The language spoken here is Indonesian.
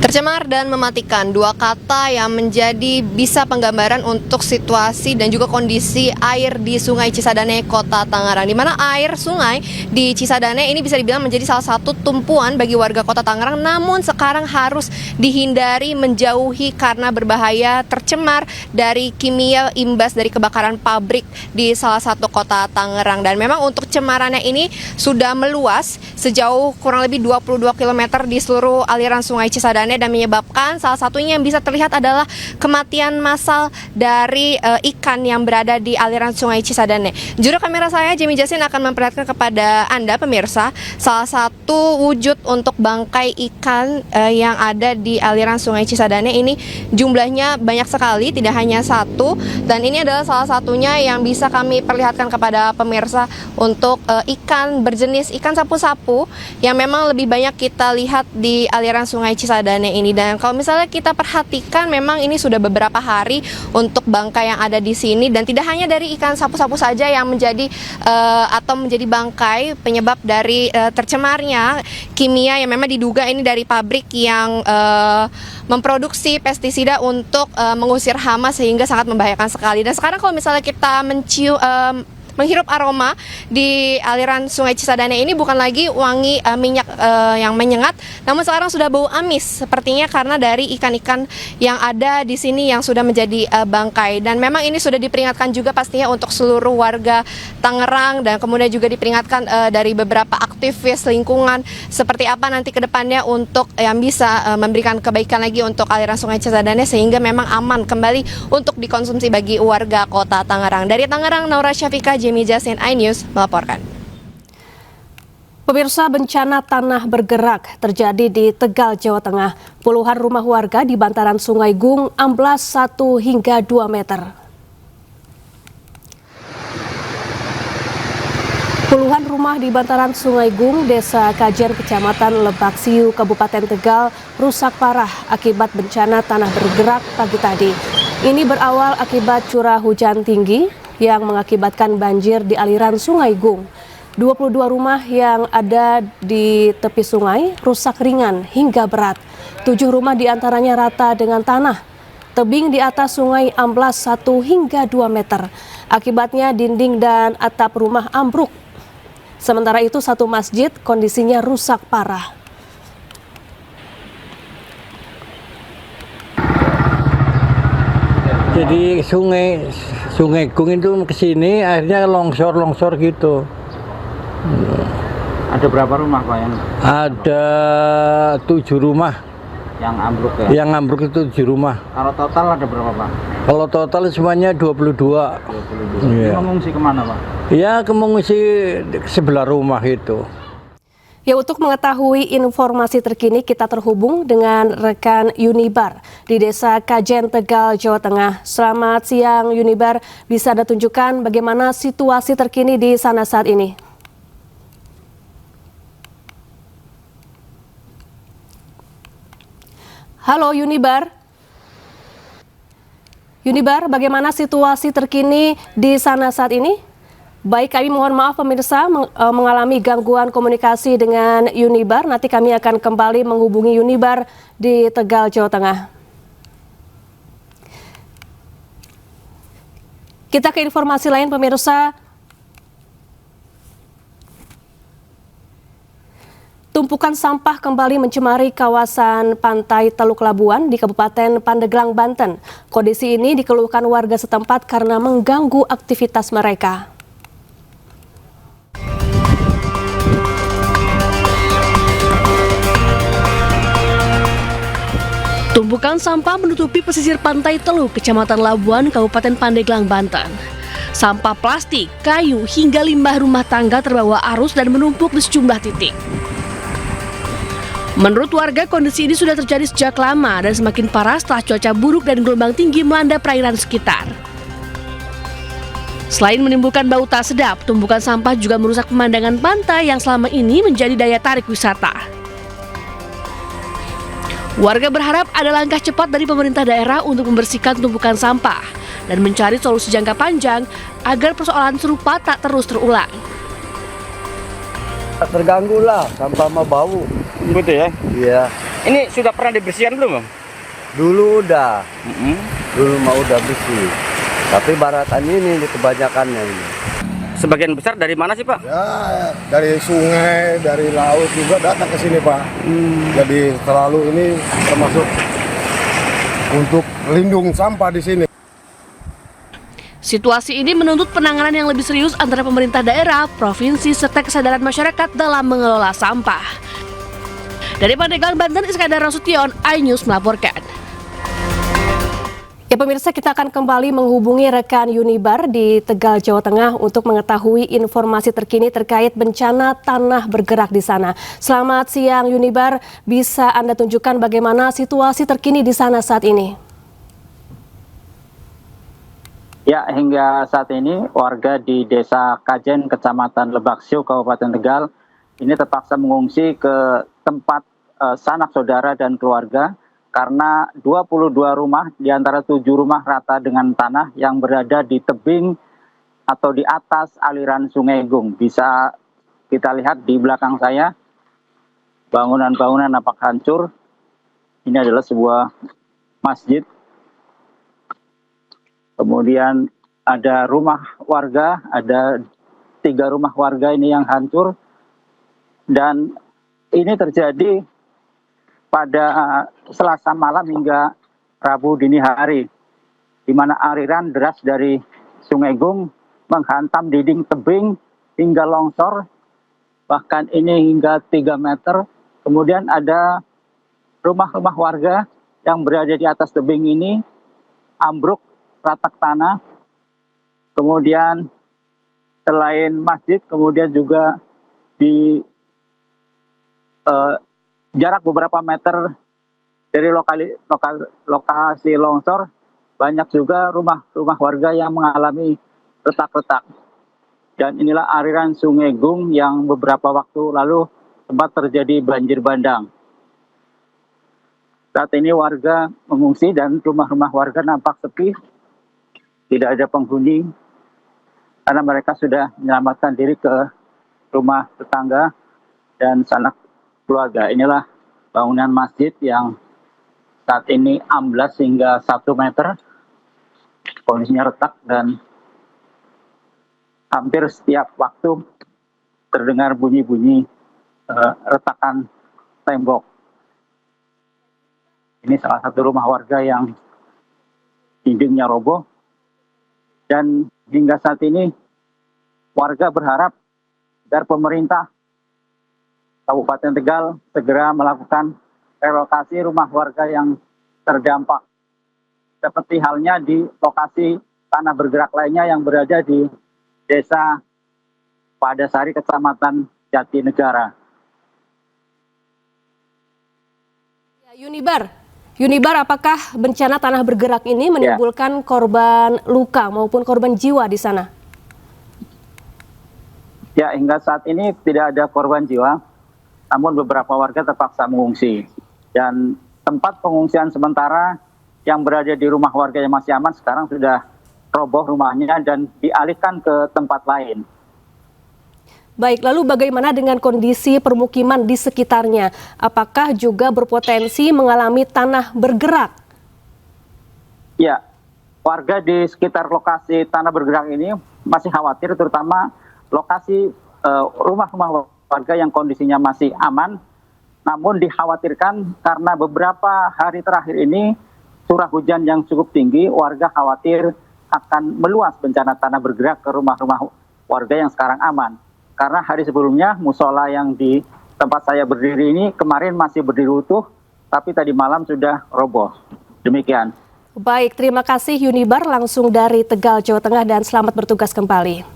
Tercemar dan mematikan, dua kata yang menjadi bisa penggambaran untuk situasi dan juga kondisi air di Sungai Cisadane, Kota Tangerang. Di mana air sungai di Cisadane ini bisa dibilang menjadi salah satu tumpuan bagi warga Kota Tangerang, namun sekarang harus dihindari menjauhi karena berbahaya tercemar dari kimia imbas dari kebakaran pabrik di salah satu kota Tangerang. Dan memang untuk cemarannya ini sudah meluas sejauh kurang lebih 22 km di seluruh aliran Sungai Cisadane dan menyebabkan salah satunya yang bisa terlihat adalah kematian massal dari ikan yang berada di aliran Sungai Cisadane. Juru kamera saya Jamie Jasin akan memperlihatkan kepada Anda pemirsa salah satu wujud untuk bangkai ikan yang ada di aliran Sungai Cisadane. Ini jumlahnya banyak sekali, tidak hanya satu, dan ini adalah salah satunya yang bisa kami perlihatkan kepada pemirsa untuk ikan berjenis ikan sapu-sapu yang memang lebih banyak kita lihat di aliran Sungai Cisadane ini. Dan kalau misalnya kita perhatikan, memang ini sudah beberapa hari untuk bangkai yang ada di sini, dan tidak hanya dari ikan sapu-sapu saja yang menjadi atau menjadi bangkai penyebab dari tercemarnya kimia yang memang diduga ini dari pabrik yang memproduksi pestisida untuk mengusir hama sehingga sangat membahayakan sekali. Dan sekarang kalau misalnya kita menghirup aroma di aliran Sungai Cisadane ini, bukan lagi wangi minyak yang menyengat, namun sekarang sudah bau amis sepertinya karena dari ikan-ikan yang ada di sini yang sudah menjadi bangkai. Dan memang ini sudah diperingatkan juga pastinya untuk seluruh warga Tangerang, dan kemudian juga diperingatkan dari beberapa aktivis lingkungan seperti apa nanti ke depannya untuk yang bisa memberikan kebaikan lagi untuk aliran Sungai Cisadane sehingga memang aman kembali untuk dikonsumsi bagi warga Kota Tangerang. Dari Tangerang, Naura Syafika, Jamie Jasin, iNews melaporkan. Pemirsa, bencana tanah bergerak terjadi di Tegal, Jawa Tengah. Puluhan rumah warga di bantaran Sungai Gung amblas 1 hingga 2 meter. Puluhan rumah di bantaran Sungai Gung, Desa Kajen, Kecamatan Lebak Siu, Kabupaten Tegal rusak parah akibat bencana tanah bergerak pagi tadi. Ini berawal akibat curah hujan tinggi yang mengakibatkan banjir di aliran Sungai Gung. 22 rumah yang ada di tepi sungai rusak ringan hingga berat. 7 rumah diantaranya rata dengan tanah. Tebing di atas sungai amblas 1 hingga 2 meter. Akibatnya dinding dan atap rumah ambruk. Sementara itu satu masjid kondisinya rusak parah. Jadi Sungai Gung itu ke sini akhirnya longsor gitu. Ada berapa rumah Pak yang? Ada 7 rumah. Yang ambruk ya? Yang ambruk itu 7 rumah. Kalau total ada berapa Pak? Kalau total semuanya 22. 22. Iya. Mengungsi kemana Pak? Ya, mengungsi sebelah rumah itu. Ya, untuk mengetahui informasi terkini kita terhubung dengan rekan Yunibar di Desa Kajen, Tegal, Jawa Tengah. Selamat siang Yunibar, bisa Anda tunjukkan bagaimana situasi terkini di sana saat ini? Halo Yunibar. Yunibar, bagaimana situasi terkini di sana saat ini? Baik, kami mohon maaf pemirsa mengalami gangguan komunikasi dengan Yunibar. Nanti kami akan kembali menghubungi Yunibar di Tegal, Jawa Tengah. Kita ke informasi lain pemirsa. Tumpukan sampah kembali mencemari kawasan pantai Teluk Labuan di Kabupaten Pandeglang, Banten. Kondisi ini dikeluhkan warga setempat karena mengganggu aktivitas mereka. Tumpukan sampah menutupi pesisir pantai Teluk, Kecamatan Labuan, Kabupaten Pandeglang, Banten. Sampah plastik, kayu, hingga limbah rumah tangga terbawa arus dan menumpuk di sejumlah titik. Menurut warga, kondisi ini sudah terjadi sejak lama dan semakin parah setelah cuaca buruk dan gelombang tinggi melanda perairan sekitar. Selain menimbulkan bau tak sedap, tumpukan sampah juga merusak pemandangan pantai yang selama ini menjadi daya tarik wisata. Warga berharap ada langkah cepat dari pemerintah daerah untuk membersihkan tumpukan sampah dan mencari solusi jangka panjang agar persoalan serupa tak terus terulang. Terganggu lah, sampah mah bau. Gitu ya? Iya. Ini sudah pernah dibersihkan belum, Bang? Dulu udah, Mm-mm. dulu mah udah bersih. Tapi baratan ini kebanyakannya ini. Sebagian besar dari mana sih, Pak? Ya, dari sungai, dari laut juga datang ke sini, Pak. Jadi terlalu ini termasuk untuk lindung sampah di sini. Situasi ini menuntut penanganan yang lebih serius antara pemerintah daerah, provinsi, serta kesadaran masyarakat dalam mengelola sampah. Dari Pandeglang, Banten, Iskandar Nasution, iNews melaporkan. Ya pemirsa, kita akan kembali menghubungi rekan Yunibar di Tegal, Jawa Tengah untuk mengetahui informasi terkini terkait bencana tanah bergerak di sana. Selamat siang Yunibar, bisa Anda tunjukkan bagaimana situasi terkini di sana saat ini? Ya, hingga saat ini warga di Desa Kajen, Kecamatan Lebaksiu, Kabupaten Tegal, ini terpaksa mengungsi ke tempat sanak saudara dan keluarga karena 22 rumah di antara 7 rumah rata dengan tanah yang berada di tebing atau di atas aliran Sungai Gung. Bisa kita lihat di belakang saya, bangunan-bangunan nampak hancur. Ini adalah sebuah masjid. Kemudian ada rumah warga, ada 3 rumah warga ini yang hancur. Dan ini terjadi pada Selasa malam hingga Rabu dini hari, di mana aliran deras dari Sungai Gung menghantam dinding tebing hingga longsor, bahkan ini hingga 3 meter. Kemudian ada rumah-rumah warga yang berada di atas tebing ini ambruk ratak tanah. Kemudian selain masjid, kemudian juga di jarak beberapa meter dari lokasi longsor, banyak juga rumah-rumah warga yang mengalami retak-retak. Dan inilah aliran Sungai Gung yang beberapa waktu lalu sempat terjadi banjir bandang. Saat ini warga mengungsi dan rumah-rumah warga nampak sepi. Tidak ada penghuni karena mereka sudah menyelamatkan diri ke rumah tetangga dan sanak keluarga. Inilah bangunan masjid yang saat ini amblas hingga 1 meter. Kondisinya retak dan hampir setiap waktu terdengar bunyi-bunyi retakan tembok. Ini salah satu rumah warga yang dindingnya roboh. Dan hingga saat ini warga berharap agar pemerintah Kabupaten Tegal segera melakukan relokasi rumah warga yang terdampak. Seperti halnya di lokasi tanah bergerak lainnya yang berada di Desa Padasari, Kecamatan Jatinegara. Yunibar, apakah bencana tanah bergerak ini menimbulkan korban luka maupun korban jiwa di sana? Ya, hingga saat ini tidak ada korban jiwa, namun beberapa warga terpaksa mengungsi. Dan tempat pengungsian sementara yang berada di rumah warga yang masih aman sekarang sudah roboh rumahnya dan dialihkan ke tempat lain. Baik, lalu bagaimana dengan kondisi permukiman di sekitarnya? Apakah juga berpotensi mengalami tanah bergerak? Ya, warga di sekitar lokasi tanah bergerak ini masih khawatir, terutama lokasi rumah-rumah warga yang kondisinya masih aman. Namun dikhawatirkan karena beberapa hari terakhir ini curah hujan yang cukup tinggi, warga khawatir akan meluas bencana tanah bergerak ke rumah-rumah warga yang sekarang aman. Karena hari sebelumnya musola yang di tempat saya berdiri ini kemarin masih berdiri utuh, tapi tadi malam sudah roboh. Demikian. Baik, terima kasih Yunibar langsung dari Tegal, Jawa Tengah dan selamat bertugas kembali.